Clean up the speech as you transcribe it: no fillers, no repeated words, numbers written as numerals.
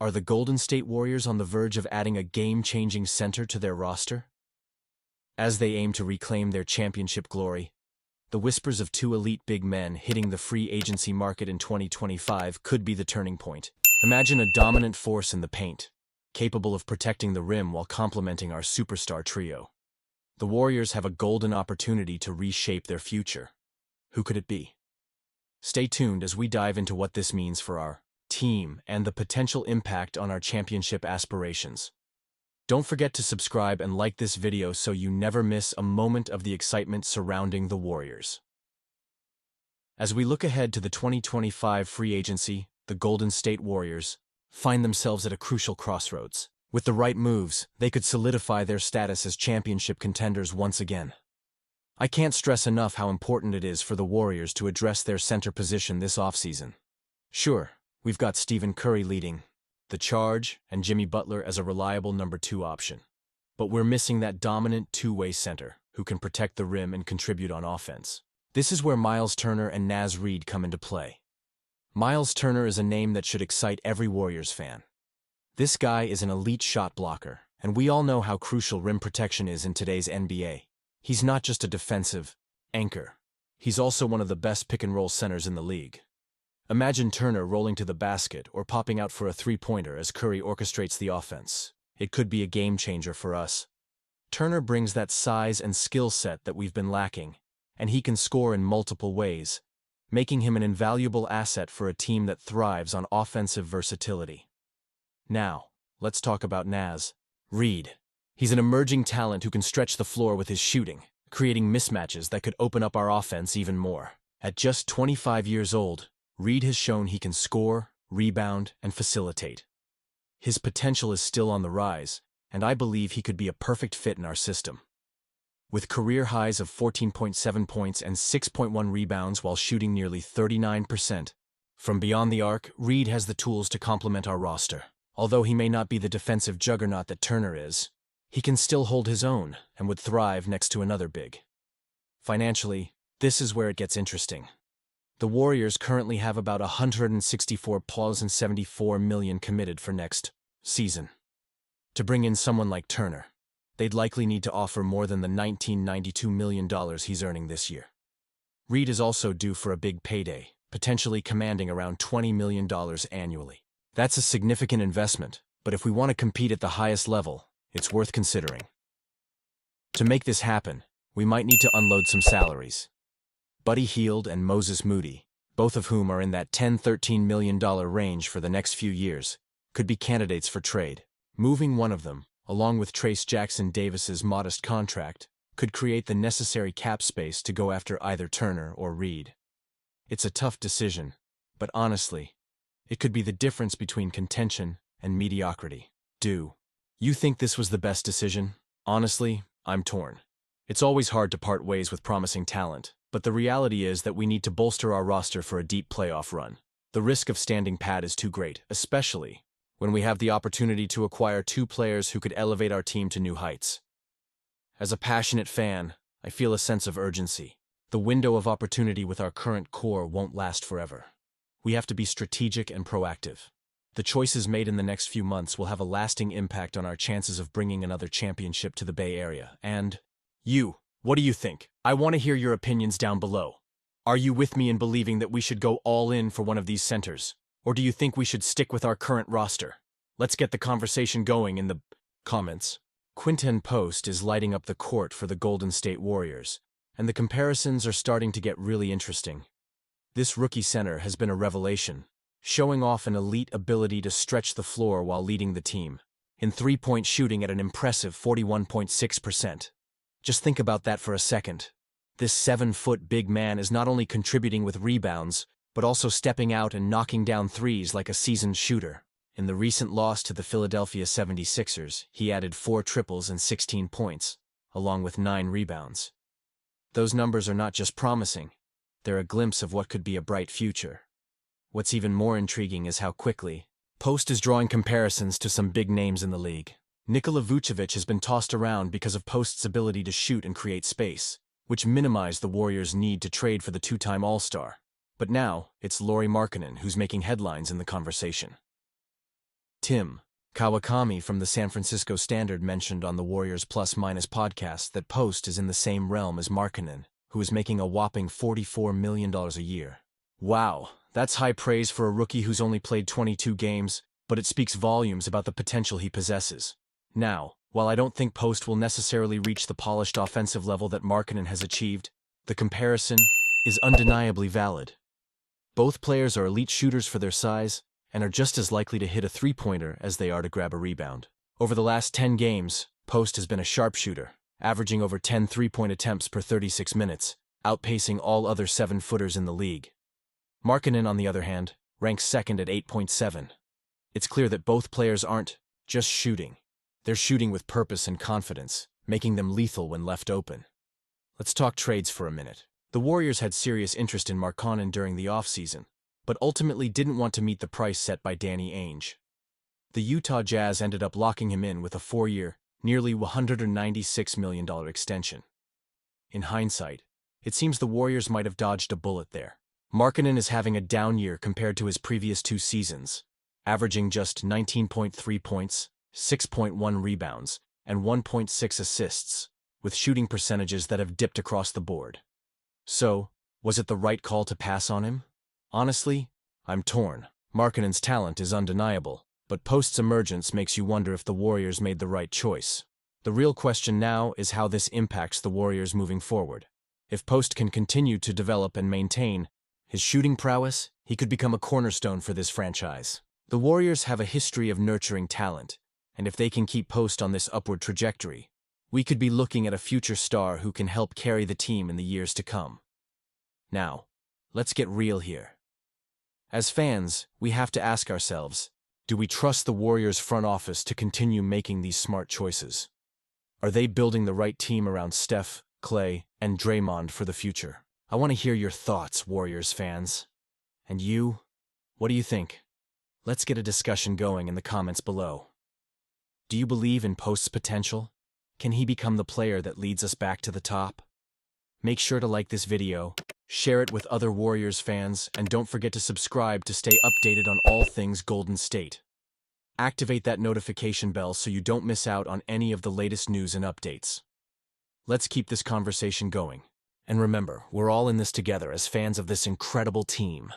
Are the Golden State Warriors on the verge of adding a game-changing center to their roster? As they aim to reclaim their championship glory, the whispers of two elite big men hitting the free agency market in 2025 could be the turning point. Imagine a dominant force in the paint, capable of protecting the rim while complementing our superstar trio. The Warriors have a golden opportunity to reshape their future. Who could it be? Stay tuned as we dive into what this means for our team and the potential impact on our championship aspirations. Don't forget to subscribe and like this video so you never miss a moment of the excitement surrounding the Warriors. As we look ahead to the 2025 free agency, the Golden State Warriors find themselves at a crucial crossroads. With the right moves, they could solidify their status as championship contenders once again. I can't stress enough how important it is for the Warriors to address their center position this offseason. Sure, we've got Stephen Curry leading the charge and Jimmy Butler as a reliable number 2 option. But we're missing that dominant two-way center who can protect the rim and contribute on offense. This is where Myles Turner and Naz Reid come into play. Myles Turner is a name that should excite every Warriors fan. This guy is an elite shot blocker, and we all know how crucial rim protection is in today's NBA. He's not just a defensive anchor. He's also one of the best pick-and-roll centers in the league. Imagine Turner rolling to the basket or popping out for a three-pointer as Curry orchestrates the offense. It could be a game-changer for us. Turner brings that size and skill set that we've been lacking, and he can score in multiple ways, making him an invaluable asset for a team that thrives on offensive versatility. Now, let's talk about Naz Reid. He's an emerging talent who can stretch the floor with his shooting, creating mismatches that could open up our offense even more. At just 25 years old, Reid has shown he can score, rebound, and facilitate. His potential is still on the rise, and I believe he could be a perfect fit in our system. With career highs of 14.7 points and 6.1 rebounds while shooting nearly 39% from beyond the arc, Reid has the tools to complement our roster. Although he may not be the defensive juggernaut that Turner is, he can still hold his own and would thrive next to another big. Financially, this is where it gets interesting. The Warriors currently have about $164.74 million committed for next season. To bring in someone like Turner, they'd likely need to offer more than the $19.92 million he's earning this year. Reid is also due for a big payday, potentially commanding around $20 million annually. That's a significant investment, but if we want to compete at the highest level, it's worth considering. To make this happen, we might need to unload some salaries. Buddy Hield and Moses Moody, both of whom are in that $10–13 million range for the next few years, could be candidates for trade. Moving one of them, along with Trayce Jackson-Davis's modest contract, could create the necessary cap space to go after either Turner or Reid. It's a tough decision, but honestly, it could be the difference between contention and mediocrity. Do you think this was the best decision? Honestly, I'm torn. It's always hard to part ways with promising talent, but the reality is that we need to bolster our roster for a deep playoff run. The risk of standing pat is too great, especially when we have the opportunity to acquire two players who could elevate our team to new heights. As a passionate fan, I feel a sense of urgency. The window of opportunity with our current core won't last forever. We have to be strategic and proactive. The choices made in the next few months will have a lasting impact on our chances of bringing another championship to the Bay Area. And you, what do you think? I want to hear your opinions down below. Are you with me in believing that we should go all in for one of these centers? Or do you think we should stick with our current roster? Let's get the conversation going in the comments. Quinten Post is lighting up the court for the Golden State Warriors, and the comparisons are starting to get really interesting. This rookie center has been a revelation, showing off an elite ability to stretch the floor while leading the team, in three-point shooting at an impressive 41.6%. Just think about that for a second. This 7-foot big man is not only contributing with rebounds, but also stepping out and knocking down threes like a seasoned shooter. In the recent loss to the Philadelphia 76ers, he added 4 triples and 16 points, along with 9 rebounds. Those numbers are not just promising, they're a glimpse of what could be a bright future. What's even more intriguing is how quickly Post is drawing comparisons to some big names in the league. Nikola Vucevic has been tossed around because of Post's ability to shoot and create space, which minimized the Warriors' need to trade for the 2-time All-Star. But now, it's Lauri Markkanen who's making headlines in the conversation. Tim Kawakami from the San Francisco Standard mentioned on the Warriors Plus Minus podcast that Post is in the same realm as Markkanen, who is making a whopping $44 million a year. Wow, that's high praise for a rookie who's only played 22 games, but it speaks volumes about the potential he possesses. Now, while I don't think Post will necessarily reach the polished offensive level that Markkanen has achieved, the comparison is undeniably valid. Both players are elite shooters for their size and are just as likely to hit a three-pointer as they are to grab a rebound. Over the last 10 games, Post has been a sharpshooter, averaging over 10 three-point attempts per 36 minutes, outpacing all other 7-footers in the league. Markkanen, on the other hand, ranks second at 8.7. It's clear that both players aren't just shooting. They're shooting with purpose and confidence, making them lethal when left open. Let's talk trades for a minute. The Warriors had serious interest in Markkanen during the offseason, but ultimately didn't want to meet the price set by Danny Ainge. The Utah Jazz ended up locking him in with a 4-year, nearly $196 million extension. In hindsight, it seems the Warriors might have dodged a bullet there. Markkanen is having a down year compared to his previous 2 seasons, averaging just 19.3 points, 6.1 rebounds, and 1.6 assists, with shooting percentages that have dipped across the board. So, was it the right call to pass on him? Honestly, I'm torn. Markkanen's talent is undeniable, but Post's emergence makes you wonder if the Warriors made the right choice. The real question now is how this impacts the Warriors moving forward. If Post can continue to develop and maintain his shooting prowess, he could become a cornerstone for this franchise. The Warriors have a history of nurturing talent, and if they can keep Post on this upward trajectory, we could be looking at a future star who can help carry the team in the years to come. Now, let's get real here. As fans, we have to ask ourselves, do we trust the Warriors front office to continue making these smart choices? Are they building the right team around Steph, Klay, and Draymond for the future? I want to hear your thoughts, Warriors fans. And you? What do you think? Let's get a discussion going in the comments below. Do you believe in Post's potential? Can he become the player that leads us back to the top? Make sure to like this video, share it with other Warriors fans, and don't forget to subscribe to stay updated on all things Golden State. Activate that notification bell so you don't miss out on any of the latest news and updates. Let's keep this conversation going. And remember, we're all in this together as fans of this incredible team.